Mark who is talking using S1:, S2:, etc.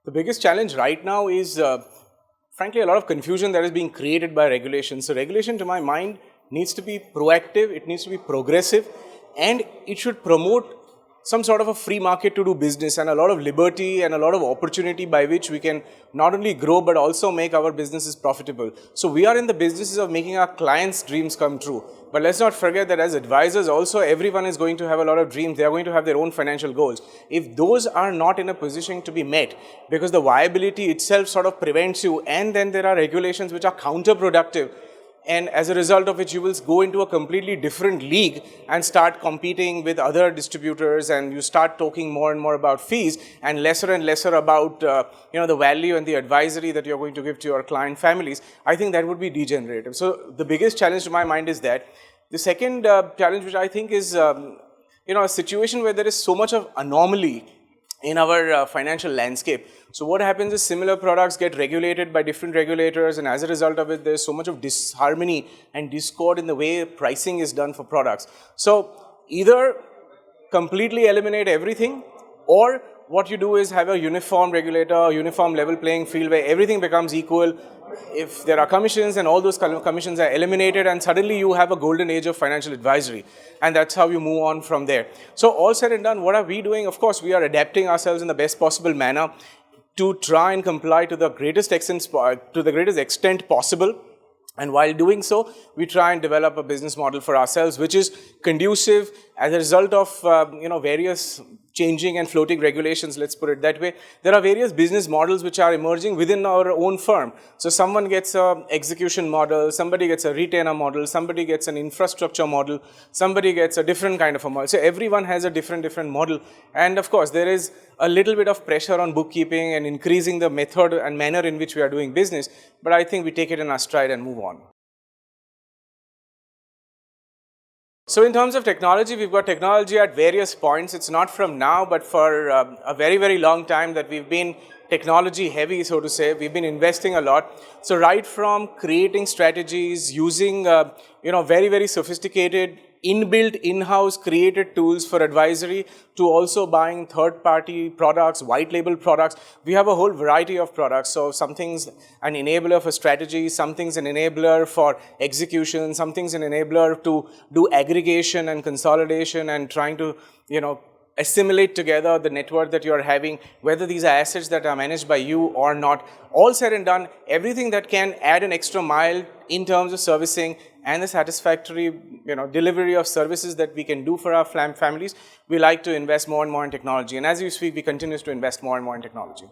S1: The biggest challenge right now is, frankly, a lot of confusion that is being created by regulation. So regulation, to my mind, needs to be proactive, it needs to be progressive, and it should promote some sort of a free market to do business and a lot of liberty and a lot of opportunity by which we can not only grow but also make our businesses profitable. So we are in the businesses of making our clients' dreams come true. But let's not forget that as advisors also, everyone is going to have a lot of dreams. They are going to have their own financial goals. If those are not in a position to be met because the viability itself sort of prevents you, and then there are regulations which are counterproductive, and as a result of which you will go into a completely different league and start competing with other distributors, and you start talking more and more about fees and lesser about the value and the advisory that you're going to give to your client families. I think that would be degenerative. So the biggest challenge to my mind is that. The second challenge, which I think is a situation where there is so much of anomaly in our financial landscape. So what happens is similar products get regulated by different regulators, and as a result of it, there's so much of disharmony and discord in the way pricing is done for products. So either completely eliminate everything, or what you do is have a uniform regulator, a uniform level playing field where everything becomes equal. If there are commissions, and all those commissions are eliminated, and suddenly you have a golden age of financial advisory, and that's how you move on from there. So all said and done, what are we doing? Of course, we are adapting ourselves in the best possible manner to try and comply to the greatest extent possible. And while doing so, we try and develop a business model for ourselves which is conducive as a result of various changing and floating regulations, let's put it that way. There are various business models which are emerging within our own firm. So someone gets an execution model, somebody gets a retainer model, somebody gets an infrastructure model, somebody gets a different kind of a model. So everyone has a different model. And of course, there is a little bit of pressure on bookkeeping and increasing the method and manner in which we are doing business. But I think we take it in our stride and move on. So in terms of technology, we've got technology at various points. It's not from now, but for a very long time that we've been technology heavy, so to say. We've been investing a lot. So right from creating strategies, using very sophisticated inbuilt in-house created tools for advisory, to also buying third-party products, white label products. We have a whole variety of products. So something's an enabler for strategy, something's an enabler for execution, something's an enabler to do aggregation and consolidation and trying to, assimilate together the network that you are having, whether these are assets that are managed by you or not. All said and done, everything that can add an extra mile in terms of servicing and the satisfactory delivery of services that we can do for our families, we like to invest more and more in technology. And as we speak, we continue to invest more and more in technology.